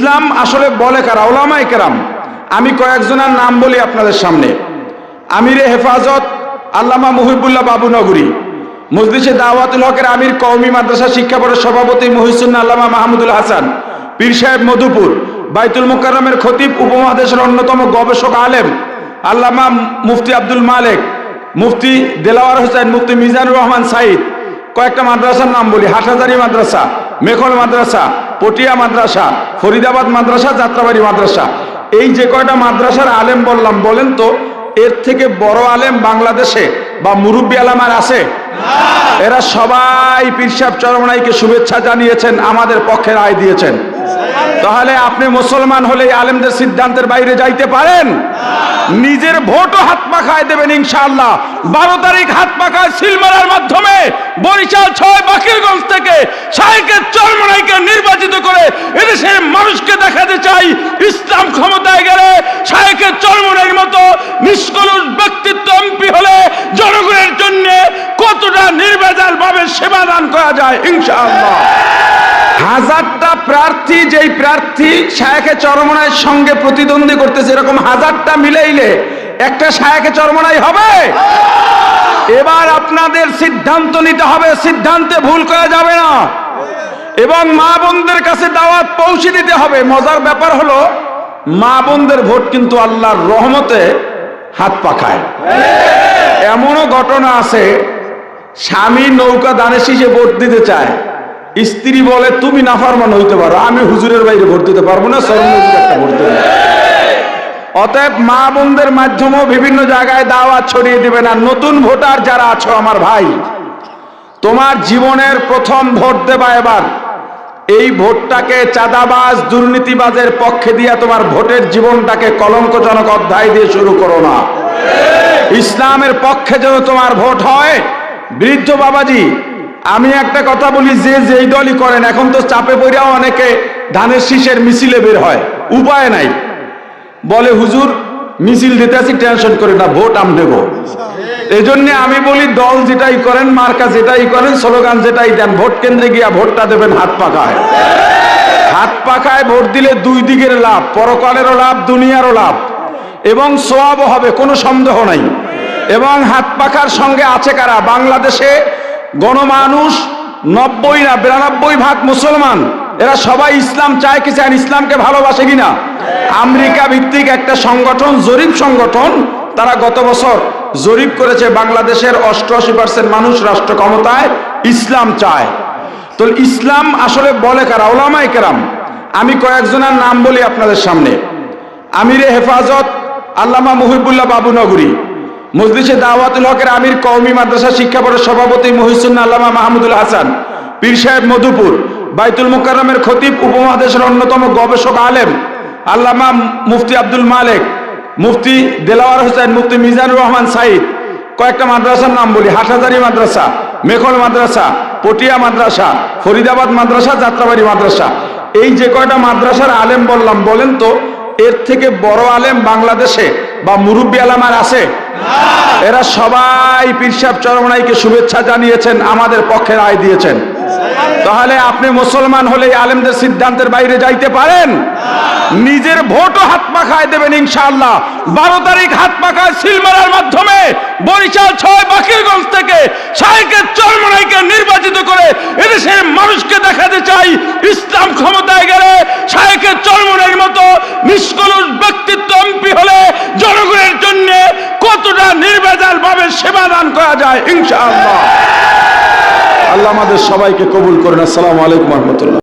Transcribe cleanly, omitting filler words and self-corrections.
ইসলাম আসলে বলে কারা? উলামায়ে কেরাম। আমি কয়েকজনের নাম বলি আপনাদের সামনে। আমিরে হেফাজত আল্লামা মুহিবুল্লাহ বাবুনগরী, মজলিসে দাওয়াতুল হকের আমির, কওমি মাদ্রাসা শিক্ষা বোর্ডের সভাপতি মহিউদ্দিন আল্লামা মাহমুদুল হাসান, পীর সাহেব মধুপুর, বাইতুল মুকাররমের খতিব, উপমহাদেশের অন্যতম গবেষক আলেম আল্লামা মুফতি আব্দুল মালেক, মুফতি দেলাওয়ার হোসেন, মুফতি মিজানুর রহমান সাইদ। কয়েকটা মাদ্রাসার নাম বলি: হাটহাজারী মাদ্রাসা, মেখল মাদ্রাসা, পটিয়া মাদ্রাসা, ফরিদাবাদ মাদ্রাসা, যাত্রাবাড়ি মাদ্রাসা। এই যে কয়টা মাদ্রাসার আলেম বললাম, বলেন তো এর থেকে বড় আলেম বাংলাদেশে বা মুরব্বী আলেমার আছে? এরা সবাই পীর সাহেব চরমনাইকে শুভেচ্ছা জানিয়েছেন, আমাদের পক্ষে রায় দিয়েছেন। তাহলে আপনি মুসলমান হলে আলেমদের সিদ্ধান্তের বাইরে যাইতে পারেন? নিজের ভোটও হাত পাখায় দেবেন ইনশাআল্লাহ। 12 তারিখ হাত পাখায় সিল মারার মাধ্যমে বরিশাল 6 বাকিরগঞ্জ থেকে শাইখে চরমনাইকে নির্বাচিত করে এদেশের মানুষকে দেখাতে চাই, ইসলাম ক্ষমতায় গেলে শাইখে চরমনাইয়ের মতো নিষ্কলুষ ব্যক্তিত্ব এমপি হলে জনগণের জন্য কতটা নির্ভেজাল ভাবে সেবা দান করা যায় ইনশাআল্লাহ। হাজারটা প্রার্থী, যেই প্রার্থী শাইখে চরমনাইয়ের সঙ্গে প্রতিদ্বন্দ্বী করতেছে, এরকম হাজারটা মিলাইলে একটা শাইখে চরমনাই হবে? এবার আপনাদের সিদ্ধান্ত নিতে হবে, সিদ্ধান্তে ভুল করা যাবে না এবং মা বোনদের কাছে দাওয়াত পৌঁছে দিতে হবে। মজার ব্যাপার হলো, মা বোনদের ভোট কিন্তু আল্লাহর রহমতে হাত পাখায়। এমনও ঘটনা আছে, স্বামী নৌকা দানে শীষে ভোট দিতে চায়, স্ত্রী বলে তুমি নাফরমান হইতে পারো, আমি হুজুরের বাইরে ভোট দিতে পারবো না, একটা ভোট দেবে। অতএব মা বোনদের মাধ্যমেও বিভিন্ন জায়গায় দাওয়াত ছড়িয়ে দিবে না। নতুন ভোটার যারা আছো আমার ভাই, তোমার জীবনের প্রথম ভোট দেবা এবার। এই ভোটটাকে চাঁদাবাজ দুর্নীতিবাজের পক্ষে দিয়ে তোমার ভোটের জীবনটাকে কলঙ্কজনক অধ্যায় দিয়ে শুরু করো না। ইসলামের পক্ষে যেন তোমার ভোট হয়। বৃদ্ধ বাবাজি, আমি একটা কথা বলি, যে যেই দলই করেন, এখন তো চাপে পড়েও অনেকে ধানের শীষের মিছিলে বের হয়, উপায় নাই, বলে হুজুর মিছিল দিতে আছি, টেনশন করে না, ভোট আমি দেব। এই জন্য আমি বলি, দল যেটাই করেন, মার্কা যেটাই করেন, স্লোগান যেটাই দেন, ভোট কেন্দ্রে গিয়া ভোটটা দেবেন হাত পাখায়। হাত পাখায় ভোট দিলে দুই দিকের লাভ, পরকালেরও লাভ, দুনিয়ারও লাভ এবং সওয়াবও হবে, কোনো সন্দেহ নাই। এবং হাত পাখার সঙ্গে আছে কারা? বাংলাদেশে গণমানুষ 90 না 92% মুসলমান। এরা সবাই ইসলাম চায় কি চায়? ইসলামকে ভালোবাসে কিনা? আমেরিকা ভিত্তিক একটা সংগঠন, জরিপ সংগঠন, তারা গত বছর জরিপ করেছে, বাংলাদেশের 88% মানুষ রাষ্ট্র ক্ষমতায় ইসলাম চায়। তো ইসলাম আসলে বলে কারা? উলামায়ে কেরাম। আমি কয়েকজনের নাম বলি আপনাদের সামনে। আমিরে হেফাজত আল্লামা মুহিবুল্লাহ বাবুনগরী, মজলিসে দাওয়াতুল হকের আমির, কওমি মাদ্রাসা শিক্ষা বোর্ডের সভাপতি মহিউদ্দিন আল্লামা মাহমুদুল হাসান, পীর সাহেব মধুপুর, বাইতুল মুকাররমের খতিব, উপমহাদেশের অন্যতম গবেষক আলেম আল্লামা মুফতি আব্দুল মালেক, মুফতি দেলাওয়ার হোসেন, মুফতি মিজানুর রহমান সাইদ। কয়েকটা মাদ্রাসার নাম বলি: হাটহাজারী মাদ্রাসা, মেখল মাদ্রাসা, পটিয়া মাদ্রাসা, ফরিদাবাদ মাদ্রাসা, যাত্রাবাড়ি মাদ্রাসা। এই যে কয়টা মাদ্রাসার আলেম বললাম, বলেন তো এর থেকে বড় আলেম বাংলাদেশে বা মুরব্বী আলেমার আছে? এরা সবাই পীর সাহেব চরমনাইকে শুভেচ্ছা জানিয়েছেন, আমাদের পক্ষে রায় দিয়েছেন। তাহলে আপনি মুসলমান হলে আলেমদের সিদ্ধান্তের বাইরে যাইতে পারেন? নিজের ভোটও হাত পাখায় দেবেন ইনশাআল্লাহ। 12 তারিখ হাত পাখায় সিল মারার মাধ্যমে বরিশাল 6 বাকিরগঞ্জ থেকে শাইখে চরমনাইকে নির্বাচিত করে এদেশের মানুষকে দেখাতে চাই, ইসলাম ক্ষমতায় গেলে শাইখে চরমনাইয়ের মতো নিষ্কলুষ ব্যক্তিত্ব এমপি হলে জনগণের জন্য কতটা নির্ভেজাল ভাবে সেবা দান করা যায় ইনশাআল্লাহ। আল্লাহ আমাদের সবাইকে কবুল করুন। আসসালামু আলাইকুম ওয়া রাহমাতুল্লাহ।